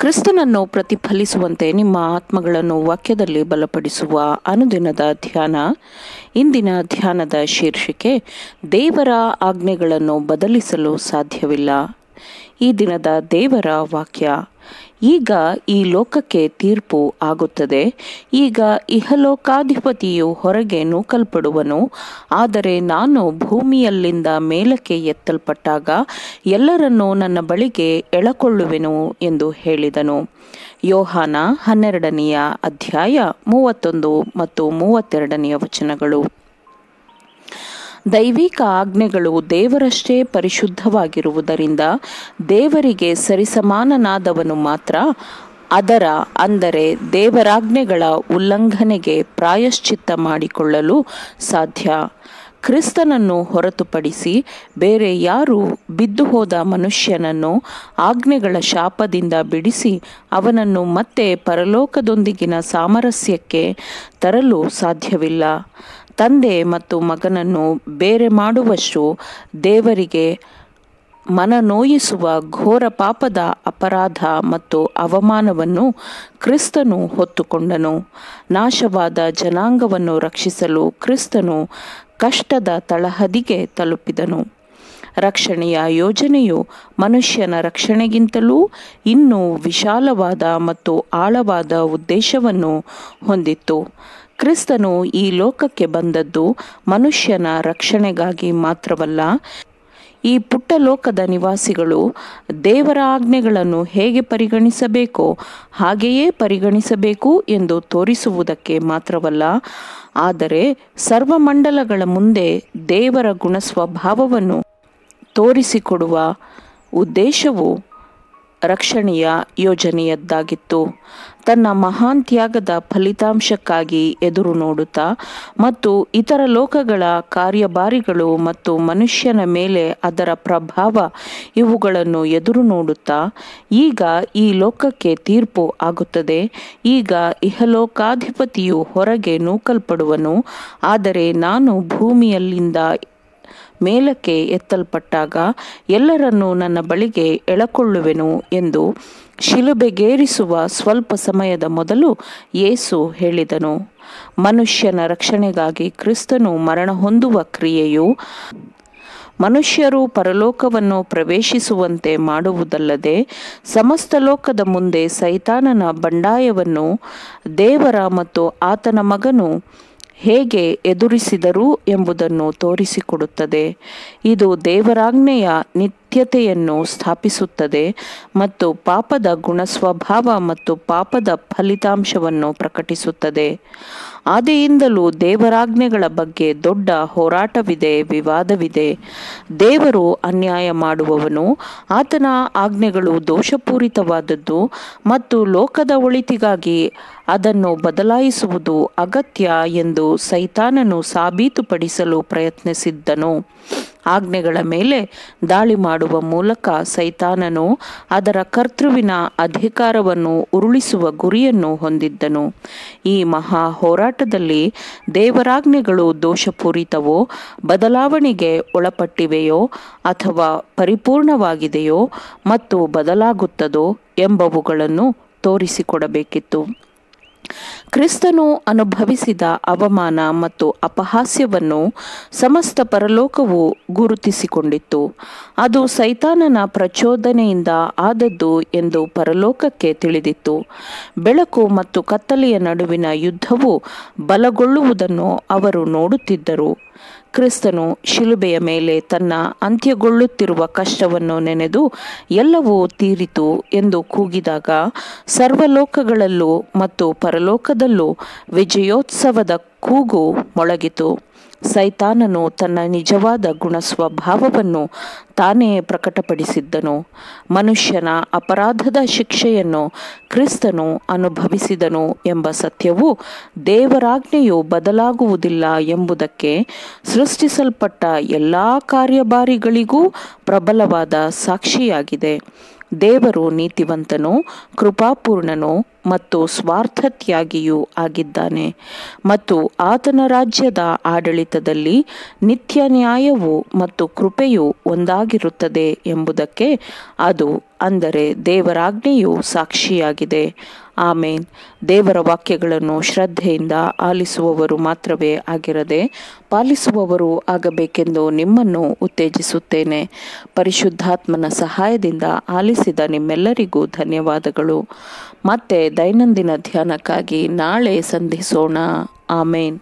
ಕ್ರಿಸ್ತನನ್ನು ಪ್ರತಿಫಲಿಸುವಂತೆ ನಿಮ್ಮ ಆತ್ಮಗಳನ್ನು ವಾಕ್ಯದಲ್ಲಿ ಬಲಪಡಿಸುವ ಅನುದಿನದ ಧ್ಯಾನ. ಇಂದಿನ ಧ್ಯಾನದ ಶೀರ್ಷಿಕೆ, ದೇವರ ಆಜ್ಞೆಗಳನ್ನು ಬದಲಿಸಲು ಸಾಧ್ಯವಿಲ್ಲ. ಈ ದಿನದ ದೇವರ ವಾಕ್ಯ, ಈಗ ಈ ಲೋಕಕ್ಕೆ ತೀರ್ಪು ಆಗುತ್ತದೆ. ಈಗ ಇಹಲೋಕಾಧಿಪತಿಯು ಹೊರಗೆ ನೂಕಲ್ಪಡುವನು, ಆದರೆ ನಾನು ಭೂಮಿಯಲ್ಲಿಂದ ಮೇಲಕ್ಕೆ ಎತ್ತಲ್ಪಟ್ಟಾಗ ಎಲ್ಲರನ್ನೂ ನನ್ನ ಬಳಿಗೆ ಎಳಕೊಳ್ಳುವೆನು ಎಂದು ಹೇಳಿದನು. ಯೋಹಾನ 12ನೇ ಅಧ್ಯಾಯ 31 ಮತ್ತು 32 ವಚನಗಳು. ದೈವಿಕ ಆಜ್ಞೆಗಳು ದೇವರಷ್ಟೇ ಪರಿಶುದ್ಧವಾಗಿರುವುದರಿಂದ ದೇವರಿಗೆ ಸರಿಸಮಾನನಾದವನು ಮಾತ್ರ ಅಂದರೆ ದೇವರಾಜ್ಞೆಗಳ ಉಲ್ಲಂಘನೆಗೆ ಪ್ರಾಯಶ್ಚಿತ್ತ ಮಾಡಿಕೊಳ್ಳಲು ಸಾಧ್ಯ. ಕ್ರಿಸ್ತನನ್ನು ಹೊರತುಪಡಿಸಿ ಬೇರೆ ಯಾರೂ ಬಿದ್ದು ಹೋದ ಮನುಷ್ಯನನ್ನು ಆಜ್ಞೆಗಳ ಶಾಪದಿಂದ ಬಿಡಿಸಿ ಅವನನ್ನು ಮತ್ತೆ ಪರಲೋಕದೊಂದಿಗಿನ ಸಾಮರಸ್ಯಕ್ಕೆ ತರಲು ಸಾಧ್ಯವಿಲ್ಲ. ತಂದೆ ಮತ್ತು ಮಗನನ್ನು ಬೇರೆ ಮಾಡುವಷ್ಟು ದೇವರಿಗೆ ಮನನೋಯಿಸುವ ಘೋರ ಪಾಪದ ಅಪರಾಧ ಮತ್ತು ಅವಮಾನವನ್ನು ಕ್ರಿಸ್ತನು ಹೊತ್ತುಕೊಂಡನು. ನಾಶವಾದ ಜನಾಂಗವನ್ನು ರಕ್ಷಿಸಲು ಕ್ರಿಸ್ತನು ಕಷ್ಟದ ತಳಹದಿಗೆ ತಲುಪಿದನು. ರಕ್ಷಣೆಯ ಯೋಜನೆಯು ಮನುಷ್ಯನ ರಕ್ಷಣೆಗಿಂತಲೂ ಇನ್ನೂ ವಿಶಾಲವಾದ ಮತ್ತು ಆಳವಾದ ಉದ್ದೇಶವನ್ನು ಹೊಂದಿತ್ತು. ಕ್ರಿಸ್ತನು ಈ ಲೋಕಕ್ಕೆ ಬಂದದ್ದು ಮನುಷ್ಯನ ರಕ್ಷಣೆಗಾಗಿ ಮಾತ್ರವಲ್ಲ, ಈ ಪುಟ್ಟ ಲೋಕದ ನಿವಾಸಿಗಳು ದೇವರ ಆಜ್ಞೆಗಳನ್ನು ಹೇಗೆ ಪರಿಗಣಿಸಬೇಕೋ ಹಾಗೆಯೇ ಪರಿಗಣಿಸಬೇಕು ಎಂದು ತೋರಿಸುವುದಕ್ಕೆ ಮಾತ್ರವಲ್ಲ, ಆದರೆ ಸರ್ವಮಂಡಲಗಳ ಮುಂದೆ ದೇವರ ಗುಣಸ್ವಭಾವವನ್ನು ತೋರಿಸಿಕೊಡುವ ಉದ್ದೇಶವು ರಕ್ಷಣೆಯ ಯೋಜನೆಯದ್ದಾಗಿತ್ತು. ತನ್ನ ಮಹಾನ್ ತ್ಯಾಗದ ಫಲಿತಾಂಶಕ್ಕಾಗಿ ಎದುರು ನೋಡುತ್ತಾ ಮತ್ತು ಇತರ ಲೋಕಗಳ ಕಾರ್ಯಭಾರಿಗಳು ಮತ್ತು ಮನುಷ್ಯನ ಮೇಲೆ ಅದರ ಪ್ರಭಾವ ಇವುಗಳನ್ನು ಎದುರು ನೋಡುತ್ತಾ, ಈಗ ಈ ಲೋಕಕ್ಕೆ ತೀರ್ಪು ಆಗುತ್ತದೆ. ಈಗ ಇಹಲೋಕಾಧಿಪತಿಯು ಹೊರಗೆ ನೂಕಲ್ಪಡುವನು, ಆದರೆ ನಾನು ಭೂಮಿಯಲ್ಲಿಂದ ಮೇಲಕ್ಕೆ ಎತ್ತಲ್ಪಟ್ಟಾಗ ಎಲ್ಲರನ್ನೂ ನನ್ನ ಬಳಿಗೆ ಎಳಕೊಳ್ಳುವೆನು ಎಂದು ಶಿಲುಬೆಗೇರಿಸುವ ಸ್ವಲ್ಪ ಸಮಯದ ಮೊದಲು ಯೇಸು ಹೇಳಿದನು. ಮನುಷ್ಯನ ರಕ್ಷಣೆಗಾಗಿ ಕ್ರಿಸ್ತನು ಮರಣ ಹೊಂದುವ ಕ್ರಿಯೆಯು ಮನುಷ್ಯರು ಪರಲೋಕವನ್ನು ಪ್ರವೇಶಿಸುವಂತೆ ಮಾಡುವುದಲ್ಲದೆ, ಸಮಸ್ತ ಲೋಕದ ಮುಂದೆ ಸೈತಾನನ ಬಂಡಾಯವನ್ನು ದೇವರ ಮತ್ತು ಆತನ ಮಗನು ಹೇಗೆ ಎದುರಿಸಿದರು ಎಂಬುದನ್ನು ತೋರಿಸಿಕೊಡುತ್ತದೆ. ಇದು ದೇವರಾಜ್ಞೆಯ ನಿತ್ಯತೆಯನ್ನು ಸ್ಥಾಪಿಸುತ್ತದೆ ಮತ್ತು ಪಾಪದ ಗುಣಸ್ವಭಾವ ಮತ್ತು ಪಾಪದ ಫಲಿತಾಂಶವನ್ನು ಪ್ರಕಟಿಸುತ್ತದೆ. ಆದಿಯಿಂದಲೂ ದೇವರಾಜ್ಞೆಗಳ ಬಗ್ಗೆ ದೊಡ್ಡ ಹೋರಾಟವಿದೆ, ವಿವಾದವಿದೆ. ದೇವರು ಅನ್ಯಾಯ ಮಾಡುವವನು, ಆತನ ಆಜ್ಞೆಗಳು ದೋಷಪೂರಿತವಾದದ್ದು ಮತ್ತು ಲೋಕದ ಒಳಿತಿಗಾಗಿ ಅದನ್ನು ಬದಲಾಯಿಸುವುದು ಅಗತ್ಯ ಎಂದು ಸೈತಾನನು ಸಾಬೀತುಪಡಿಸಲು ಪ್ರಯತ್ನಿಸಿದ್ದನು. ಆಜ್ಞೆಗಳ ಮೇಲೆ ದಾಳಿ ಮಾಡುವ ಮೂಲಕ ಸೈತಾನನು ಅದರ ಕರ್ತೃವಿನ ಅಧಿಕಾರವನ್ನು ಉರುಳಿಸುವ ಗುರಿಯನ್ನು ಹೊಂದಿದ್ದನು. ಈ ಮಹಾ ಹೋರಾಟದಲ್ಲಿ ದೇವರಾಜ್ಞೆಗಳು ದೋಷಪೂರಿತವೋ, ಬದಲಾವಣೆಗೆ ಒಳಪಟ್ಟಿವೆಯೋ ಅಥವಾ ಪರಿಪೂರ್ಣವಾಗಿದೆಯೋ ಮತ್ತು ಬದಲಾಗುತ್ತದೋ ಎಂಬವುಗಳನ್ನು ತೋರಿಸಿಕೊಡಬೇಕಿತ್ತು. ಕ್ರಿಸ್ತನು ಅನುಭವಿಸಿದ ಅವಮಾನ ಮತ್ತು ಅಪಹಾಸ್ಯವನ್ನು ಸಮಸ್ತ ಪರಲೋಕವು ಗುರುತಿಸಿಕೊಂಡಿತ್ತು. ಅದು ಸೈತಾನನ ಪ್ರಚೋದನೆಯಿಂದ ಆದದ್ದು ಎಂದು ಪರಲೋಕಕ್ಕೆ ತಿಳಿದಿತ್ತು. ಬೆಳಕು ಮತ್ತು ಕತ್ತಲೆಯ ನಡುವಿನ ಯುದ್ಧವು ಬಲಗೊಳ್ಳುವುದನ್ನು ಅವರು ನೋಡುತ್ತಿದ್ದರು. ಕ್ರಿಸ್ತನು ಶಿಲುಬೆಯ ಮೇಲೆ ತನ್ನ ಅಂತ್ಯಗೊಳ್ಳುತ್ತಿರುವ ಕಷ್ಟವನ್ನು ನೆನೆದು ಎಲ್ಲವೂ ತೀರಿತು ಎಂದು ಕೂಗಿದಾಗ ಸರ್ವಲೋಕಗಳಲ್ಲೂ ಮತ್ತು ಪರಲೋಕದಲ್ಲೂ ವಿಜಯೋತ್ಸವದ ಕೂಗು ಮೊಳಗಿತು. ಸೈತಾನನು ತನ್ನ ನಿಜವಾದ ಗುಣಸ್ವಭಾವವನ್ನು ತಾನೇ ಪ್ರಕಟಪಡಿಸಿದ್ದನು. ಮನುಷ್ಯನ ಅಪರಾಧದ ಶಿಕ್ಷೆಯನ್ನು ಕ್ರಿಸ್ತನು ಅನುಭವಿಸಿದನು ಎಂಬ ಸತ್ಯವು ದೇವರಾಜ್ಞೆಯು ಬದಲಾಗುವುದಿಲ್ಲ ಎಂಬುದಕ್ಕೆ ಸೃಷ್ಟಿಸಲ್ಪಟ್ಟ ಎಲ್ಲ ಕಾರ್ಯಭಾರಿಗಳಿಗೂ ಪ್ರಬಲವಾದ ಸಾಕ್ಷಿಯಾಗಿದೆ. ದೇವರು ನೀತಿವಂತನು, ಕೃಪಾಪೂರ್ಣನು ಮತ್ತು ಸ್ವಾರ್ಥತ್ಯಾಗಿಯೂ ಆಗಿದ್ದಾನೆ ಮತ್ತು ಆತನ ರಾಜ್ಯದ ಆಡಳಿತದಲ್ಲಿ ನಿತ್ಯ ನ್ಯಾಯವು ಮತ್ತು ಕೃಪೆಯು ಒಂದಾಗಿರುತ್ತದೆ ಎಂಬುದಕ್ಕೆ ಅದು ಅಂದರೆ ದೇವರಾಜ್ಞೆಯು ಸಾಕ್ಷಿಯಾಗಿದೆ. ಆಮೇನ್. ದೇವರ ವಾಕ್ಯಗಳನ್ನು ಶ್ರದ್ಧೆಯಿಂದ ಆಲಿಸುವವರು ಮಾತ್ರವೇ ಆಗಿರದೆ ಪಾಲಿಸುವವರು ಆಗಬೇಕೆಂದು ನಿಮ್ಮನ್ನು ಉತ್ತೇಜಿಸುತ್ತೇನೆ. ಪರಿಶುದ್ಧಾತ್ಮನ ಸಹಾಯದಿಂದ ಆಲಿಸಿದ ನಿಮ್ಮೆಲ್ಲರಿಗೂ ಧನ್ಯವಾದಗಳು. ಮತ್ತೆ ದೈನಂದಿನ ಧ್ಯಾನಕ್ಕಾಗಿ ನಾಳೆ ಸಂಧಿಸೋಣ. ಆಮೇನ್.